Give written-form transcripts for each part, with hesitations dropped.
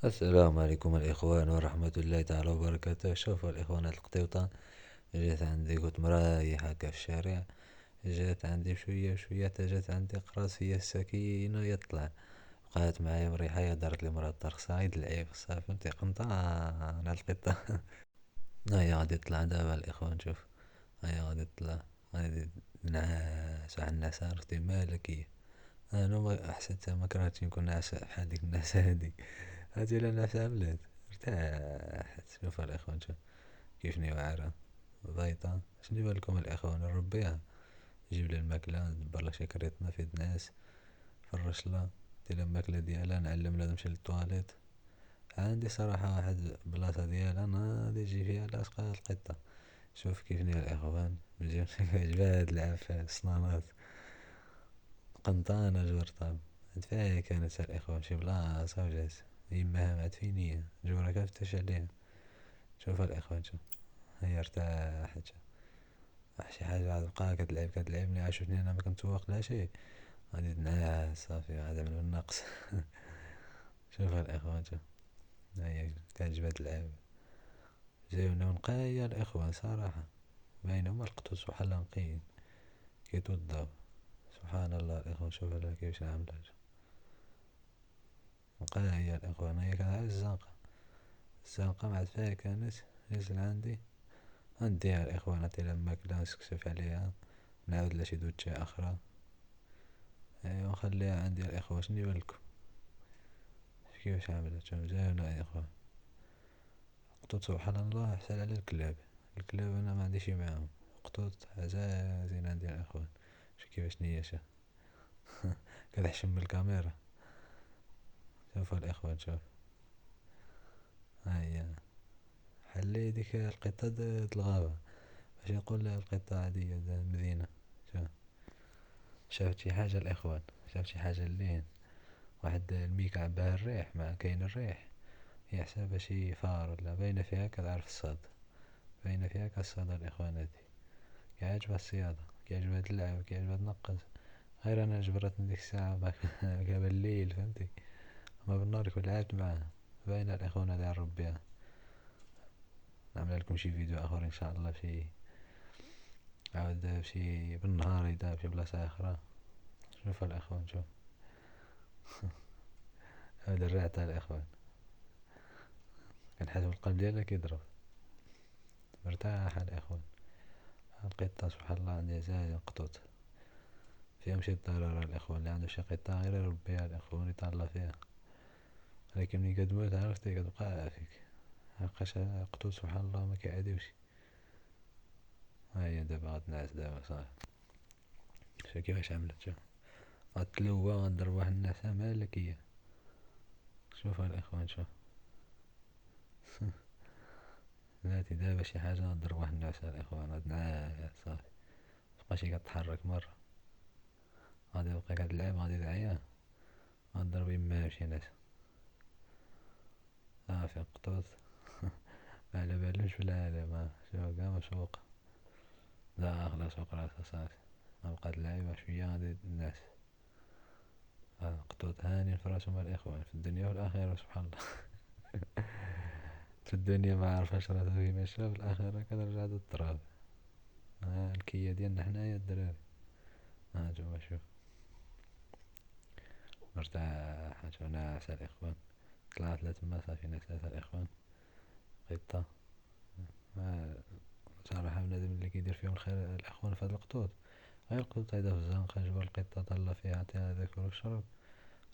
السلام عليكم الإخوان ورحمة الله تعالى وبركاته. شوفوا الإخوان، هاد القطيوطة جات عندي، كنت مريح هكا في الشارع، جات عندي بشوية بشوية حتى جات عندي قراص فيا السكينة يطلع، بقات معايا مريحة. هي دارت لي مرة الدار خصها غير تلعب، خصها فهمتي قنطان هاد القطة. هيا غادي تطلع دابا الإخوان، شوف هيا غادي تطلع، غادي نعاس واحد النعسة عرفتي مالكية. انا ما حسيت ما كرهتش نكون نعسة بحال ديك النعسة هادي، هاتي لا نعسة بلاد ارتاحت. شوف الاخوان، شوف كيفني واعرة ضيطة. شنو بالكم الاخوان، نربيها، نجيب لها الماكلة، ندبر لها شي كريطنا في ناس، فرش لها، دير لها الماكلة ديالها، نعلم لها تمشي للطواليت. عندي صراحة واحد بلاصة ديالها ناضي تجي فيها لاصقة القطة. شوف كيفني الاخوان مزيان. عجبها تلعب في الصنانات، قنطانة جورطة. فيها كانت الإخوان شي بلاصة وجات يماها مات فينيا جورة كفتش عليها. شوف الإخوان، شوف هي ارتاحت. شي حاجة عاد بقا كتلعبني، عاشوتني أنا ما كنتسوق لا شي، غادي تنعس صافي غادي من النقص. شوف الإخوان، شوف هي كتعجبها تلعب. جاونا ونقايا الإخوان صراحة، باينة هما القطوس بحال نقيين كيتوضاو. سبحان الله الإخوان، شوف هادا كيفاش عاملة نقايا الإخوان. هي كانت عاد الزنقة، الزنقة ما عاد فيها كانت، نزل عندي نديها الإخوان، نعطيلها الماكلة نسكسف عليها، نعاود لها شي دوتشة أخرى، ايوا نخليها عندي الإخوة. شنو بالكم كيفاش عملت، شوف زينة يا إخوان. قطوط سبحان الله أحسن على الكلاب. الكلاب أنا ما عنديش معاهم، قطوط عزازين عندي الإخوان. شوف كيفاش نياشة. كتحشم من الكاميرا. شوفوا الإخوان، شوف هيا حلي ديك القطة د الغابة، باش نقول لها القطة عادية د المدينة. شوف شافت شي حاجة الإخوان، شافت شي حاجة اللين، واحد الميكا عباها الريح، ما كاين الريح، هي حسابها شي فار ولا باينة فيها كتعرف الصاد، باينة فيها كالصيادة الإخوان هادي. كيعجبها الصيادة، كيعجبها تلعب، كيعجبها تنقز. غير أنا جبرتني ديك الساعة هكا بالليل فهمتي، أما بالنهار كنت لعبت معاها. باينة الإخوان هادي نربيها، نعمل لكم شي فيديو آخر إن شاء الله، شي عاود بشي بالنهار يدا بشي بلاصة أخرى. شوف الإخوان، شوف هذا الرعتة الإخوان، كنحس بالقلب ديالها كيضرب، مرتاحة الإخوان. القطة سبحان الله عندي عزاز قطوط فيهم شي ضرر الإخوان، اللي عنده شي قطة غير يربيها الإخوان يتهلا فيها، لكن ملي كتموت عرفتي كتبقى فيك. لقاش قطوط سبحان الله ما كيعاديوش. هاهي دابا غتنعس دابا صافي. شوف كيفاش عملت، شوف غتلوى غنضرب واحد النعسة مالكية. شوف الإخوان، شوف بلاتي دابا شي حاجة غنضرب واحد النعسة الإخوان، غتنعس صافي متبقاش كتحرك مرة، غادي تبقى كتلعب غادي تعيا غنضرب يماها بشي نعسة صافي. قطوط معلى بالهمش في العالم، شوف كاع مسوقة داخلة سوق راسها صافي، غتبقى تلعب شوية غادي تنعس. قطوط هانيين فراسهم الإخوان في الدنيا والآخرة سبحان الله. في الدنيا ما عرفاش راسها كيما شاف، في الآخرة كترجع للتراب. الكية ديالنا حنايا الدراري، ها نتوما شوف مرتاحة، شوف ناعسة الإخوان، طلعت لتما صافي نعسات الإخوان. قطة صراحة بنادم اللي كيدير فيهم الخير الإخوان في هاد القطوط، غير القطوط هيدا في الزنقة جبر القطة طلع فيها عطيها تاكل وتشرب.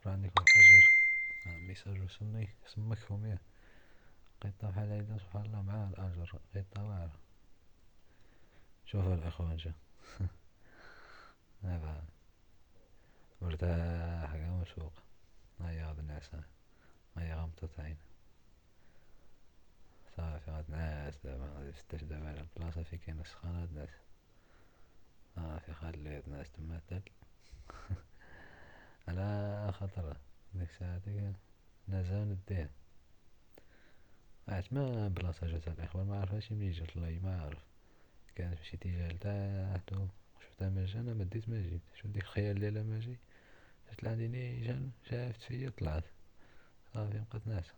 راه عندك الحجر ميساج وصلني سمكهم ياه. قطة بحال هيدا سبحان الله مع الأجر، قطة واعرة. شوف الإخوان، شوف دابا مرتاحة كاع مسوقة. هيا غادي نعسان، هيا غمضت عين صافي غتنعس دابا، غادي تفتش دابا على بلاصة فين كاينة السخانة تنعس صافي. خليها تنعس تما تال على خاطر ديك الساعة هاديك نازلة نديها. عرفت ما بلاصة جات الإخوان ما عرفهاش منين جات والله ما عارف، كانت في شي اتجاه لتحت وشفتها ما جا، أنا مديت ما جيت، شوف ديك الخيال ديالها ما جي، جات لعندي نيشان شافت فيا طلعت صافي بقات ناعسة.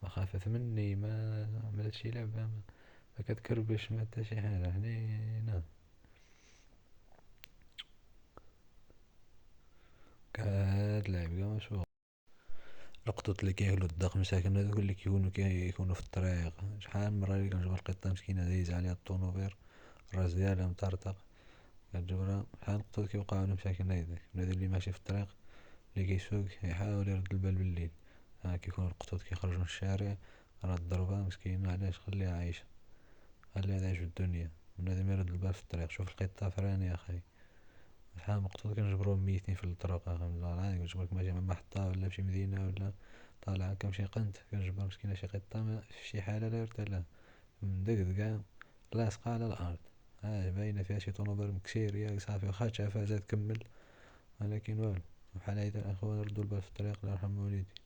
ما خافت مني، ما عملت شي لعبة، ما كتكربش، ما حتى شي حاجة حنينة. كاد لعبة مشهورة. القطط اللي كياكلو الدق مساكن هذوك اللي كيكونو في الطريق، شحال من مرة اللي كنشوف القطة مسكينة دايزة عليها الطونوبير، الراس ديالها مطرطق، كتجبرها شحال القطط كيوقعو مساكن هيداك بنادم اللي ماشي في الطريق، اللي كيسوق يحاول يرد البال بالليل، كيكونو القطط كيخرجو من الشارع، راه الضربة مسكينة، علاش خليها عايشة، خليها تعيش في الدنيا، بنادم يرد البال في الطريق. شوف القطة فراني يا أخي، شحال من قطوط كنجبروهم ميتين في الطرق، والله العظيم كتجبرك ماشي من محطة ولا فشي مدينة ولا طالع هكا مشي قنت، كنجبر مسكينة شي قطة في شي حالة لا يرثى لها، مدقدقة لاصقة على الأرض، باينة فيها شي طونوبيل مكسير صافي، واخا تشافها زاد كمل، ولكن والو. بحال هيدا الأخوان ردو البال في الطريق الله يرحم والديك.